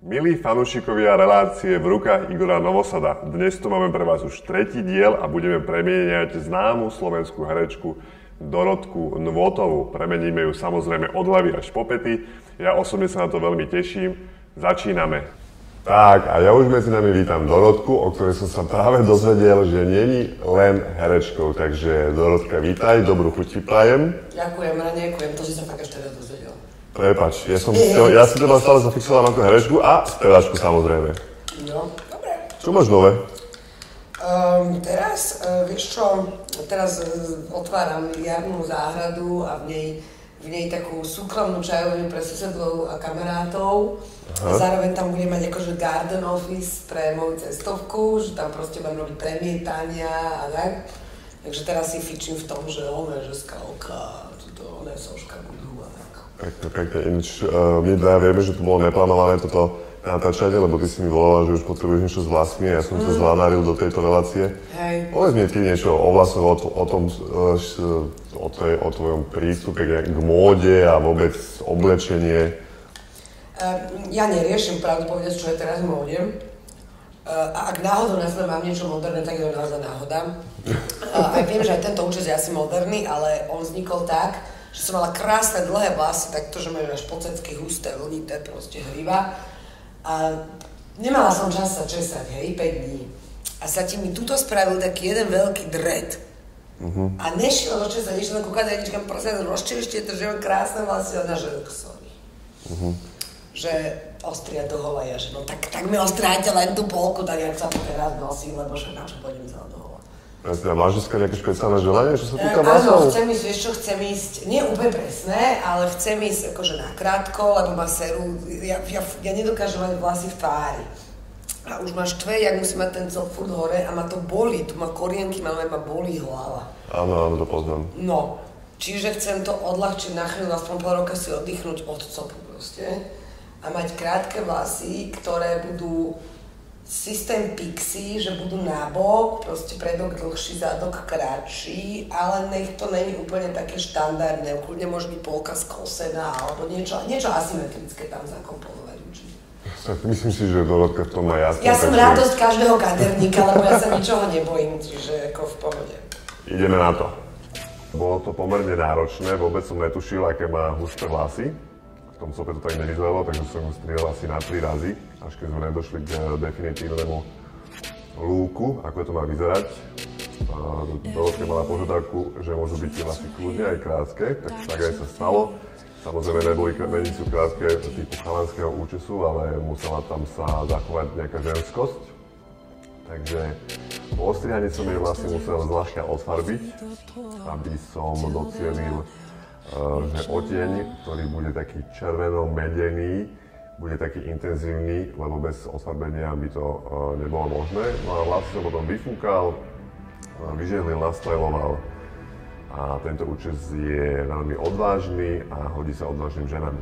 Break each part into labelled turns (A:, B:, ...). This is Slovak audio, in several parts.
A: Milí fanúšikovia relácie v rukách Igora Novosada, dnes tu máme pre vás už tretí diel a budeme premieňať známu slovenskú herečku Dorotku Nôtovú. Premeníme ju samozrejme od hlavy až po pety. Ja osobne sa na to veľmi teším. Začíname. Tak, a ja už medzi nami vítam Dorotku, o ktorej som sa práve dozvedel, že není len herečkou. Takže Dorotka, vítaj, dobrú chuť ti prajem.
B: Ďakujem, ďakujem, to si sa fakt ešte raz dozvedel.
A: Prepáč, ja si teba stále zafixoval ako herečku a speváčku samozrejme.
B: No, dobre.
A: Čo máš nové?
B: Vieš čo, teraz otváram jarnú záhradu a v nej takú súkromnú čajovňu pre susedov a kamarátov. A zároveň tam budem mať akože garden office pre moju cestovku, že tam proste budem robiť premietania a tak. Takže teraz si fičím v tom, že skalka, oné soška budú a tak.
A: Pekne, ináč my dvaja vieme, že to bolo neplánované toto natáčanie, lebo ty si mi volala, že už potrebuješ niečo s vlasmi a ja som sa zvlánaril do tejto relácie.
B: Hej.
A: Povedz mi ty niečo o vlasoch, o tvojom prístupe k móde a vôbec oblečenie.
B: Ja neriešim pravdu povedať, čo je teraz v móde. A ak náhodou na sebe mám niečo moderné, tak je to naozaj náhoda. A viem, že aj tento účes je asi moderný, ale on vznikol tak, že som mala krásne dlhé vlasy, takto, že majú až po cecky husté, vlnité, proste hriva. A nemala som čas sa česať, hej, 5 dní. A sa ti mi tuto spravil taký jeden veľký dread. A nešiel do česať, išiel na kúkadajničkám, prosím, rozčilište to, že mám krásne vlasy, a ona, že sorry. Že ostria do hola, ja, že no tak mi ostriajte len tú polku, tak jak sa teraz nosím, lebo že na čo pôjdem celá do hola.
A: Máš dneska nejaké špeciálne želanie, čo sa týka vlasov?
B: Áno, chcem ísť, nie úplne presné, ale chcem ísť akože nakrátko, lebo ma serú, ja nedokážem mať vlasy v tvári. A už ma štve, jak musím mať ten cop furt hore a ma to bolí, tu ma korienky, ma bolí hlava.
A: Áno, to poznám.
B: No, čiže chcem to odľahčiť na chvíľu, aspoň pol roka si oddychnúť od copu proste. A mať krátke vlasy, ktoré budú systém pixie, že budú nabok, proste predok dlhší, zadok kratší, ale nech to není úplne také štandardné, kľudne môže byť polka skosená, alebo niečo asymetrické tam zakomponovať určite.
A: Myslím si, že Dorotka v tom má jasno.
B: Ja som radosť každého kaderníka, lebo ja sa ničoho nebojím, čiže ako v pohode.
A: Ideme na to. Bolo to pomerne náročné, vôbec som netušil, aké má husté vlasy. V tom sope to tak nevyzeralo, takže som ju strihol asi na 3 razy, až keď sme nedošli k definitívnemu lúku, ako to má vyzerať. Dorotka mala požiadavku, že môžu byť vlasy kľudne aj krátke, tak aj sa stalo. Samozrejme není sú krátke typu chalanského účesu, ale musela tam sa zachovať nejaká ženskosť. Takže po ostrihaní som jej vlastne musel zvlášť odfarbiť, aby som docielil, že oteň, ktorý bude taký červeno-medený, bude taký intenzívny, lebo bez odfarbenia by to nebolo možné. No a vlastne som potom vyfúkal, vyžihlil, nastyloval a tento účes je veľmi odvážny a hodí sa odvážnym ženám.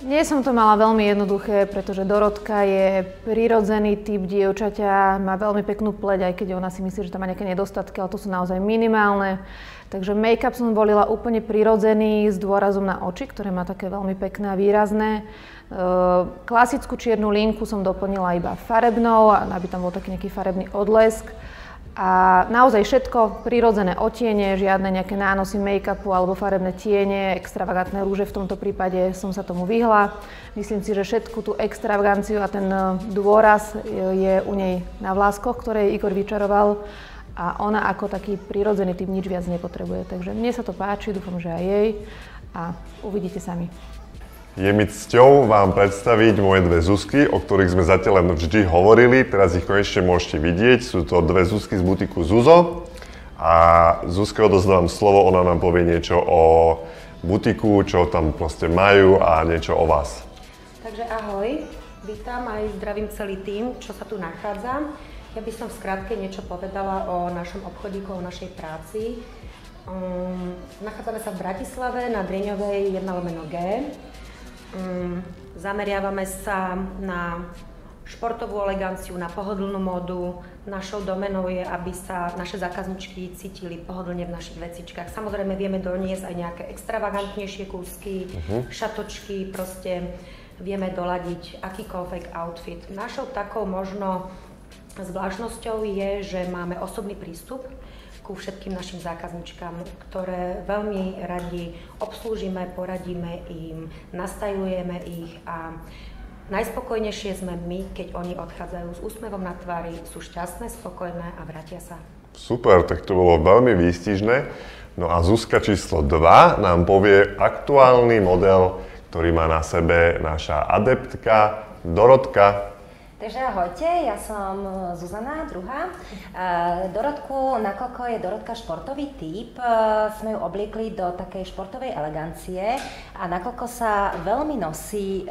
C: Nie som to mala veľmi jednoduché, pretože Dorotka je prirodzený typ dievčaťa, má veľmi peknú pleť, aj keď ona si myslí, že tam má nejaké nedostatky, ale to sú naozaj minimálne. Takže make-up som volila úplne prirodzený, s dôrazom na oči, ktoré má také veľmi pekné a výrazné. Klasickú čiernu linku som doplnila iba farebnou, aby tam bol taký nejaký farebný odlesk. A naozaj všetko, prirodzené odtiene, žiadne nejaké nánosy make-upu alebo farebné tiene, extravagantné rúže, v tomto prípade som sa tomu vyhla. Myslím si, že všetku tú extravaganciu a ten dôraz je u nej na vláskoch, ktoré Igor vyčaroval a ona ako taký prirodzený typ nič viac nepotrebuje. Takže mne sa to páči, dúfam, že aj jej a uvidíte sami.
A: Je mi cťou vám predstaviť moje dve Zuzky, o ktorých sme zatiaľ len vždy hovorili. Teraz ich konečne môžete vidieť. Sú to dve Zuzky z butiku Zuzo. A Zuzke odozdávam slovo, ona nám povie niečo o butiku, čo tam proste majú a niečo o vás.
D: Takže ahoj, vítam aj zdravím celý tým, čo sa tu nachádza. Ja by som v skratke niečo povedala o našom obchodíku, o našej práci. Nachádzame sa v Bratislave na Drieňovej 1/G. Zameriavame sa na športovú eleganciu, na pohodlnú módu. Našou domenou je, aby sa naše zákazničky cítili pohodlne v našich vecičkách. Samozrejme vieme doniesť aj nejaké extravagantnejšie kúsky, šatočky, proste vieme doladiť akýkoľvek outfit. Našou takou možno zvláštnosťou je, že máme osobný prístup ku všetkým našim zákazničkám, ktoré veľmi radi obslúžime, poradíme im, nastajujeme ich a najspokojnejšie sme my, keď oni odchádzajú s úsmevom na tvári, sú šťastné, spokojné a vrátia sa.
A: Super, tak to bolo veľmi výstižné. No a Zuzka číslo 2 nám povie aktuálny model, ktorý má na sebe naša adeptka Dorotka.
E: Takže ahojte, ja som Zuzana, druhá. Dorotku, nakoľko je Dorotka športový typ, sme ju obliekli do takej športovej elegancie a nakoľko sa veľmi nosí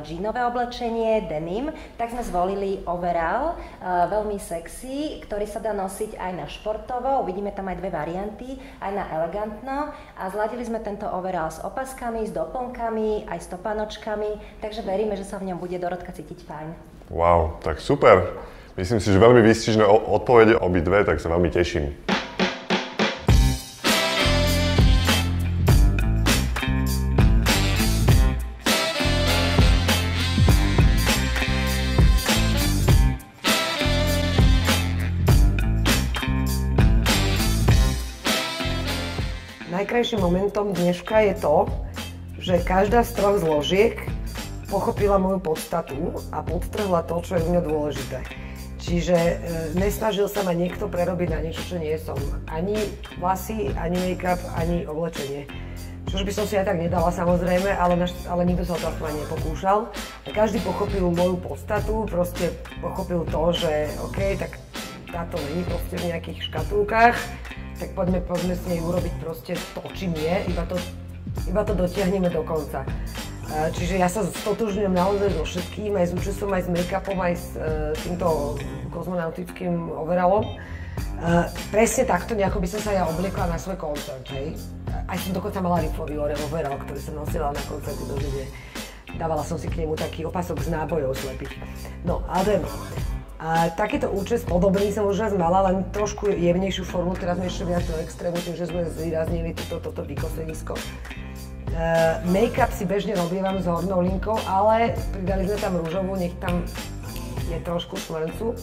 E: džínové oblečenie, denim, tak sme zvolili overall, veľmi sexy, ktorý sa dá nosiť aj na športovo, uvidíme tam aj dve varianty, aj na elegantno a zladili sme tento overall s opaskami, s doplnkami, aj s topánočkami, takže veríme, že sa v ňom bude Dorotka cítiť fajn.
A: Wow, tak super. Myslím si, že veľmi výstižné odpovede obidve, tak sa veľmi teším.
B: Najkrajším momentom dneška je to, že každá z troch zložiek pochopila moju podstatu a podtrhla to, čo je v ňom dôležité. Čiže nesnažil sa ma niekto prerobiť na niečo, čo nie som. Ani vlasy, ani make-up, ani oblečenie. Čož by som si aj tak nedala samozrejme, ale nikto sa o to aspoň nepokúšal. A každý pochopil moju podstatu, proste pochopil to, že OK, tak táto není proste v nejakých škatulkách, tak poďme s nej urobiť proste to, čím je, iba to dotiahneme do konca. Čiže ja sa stotožňujem naozaj so všetkým, aj s účesom, aj s make-upom, aj s týmto kozmonautickým overallom. Presne takto nejako by som sa ja obliekla na svoj koncert, hej. Aj som dokonca mala rifový overall, ktorý som nosila na koncerty do Žide. Dávala som si k nemu taký opasok z nábojov slepých. No, ale takýto účes podobný som už raz mala, len trošku jemnejšiu formu, teraz sme ešte viac do extrému, tým, že sme zvýraznili toto vykosenisko. Make-up si bežne robievam s hornou linkou, ale pridali sme tam rúžovú, nech tam je trošku šmrncu.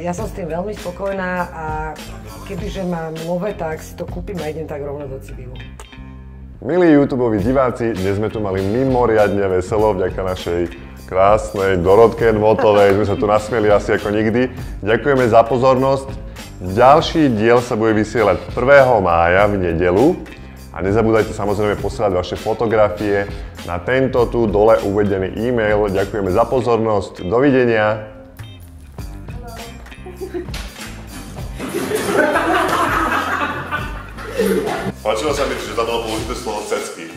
B: Ja som s tým veľmi spokojná a kebyže mám love, tak si to kúpim a idem tak rovno do civilu.
A: Milí YouTubeoví diváci, dnes sme tu mali mimoriadne veselo vďaka našej krásnej Dorotke Dvotovej. Sme sa tu nasmieli asi ako nikdy. Ďakujeme za pozornosť. Ďalší diel sa bude vysielať 1. mája v nedeľu. A nezabúdajte samozrejme posielať vaše fotografie na tento tu dole uvedený e-mail. Ďakujeme za pozornosť. Dovidenia. Páčilo sa mi, že tam bolo použité slovo cecky.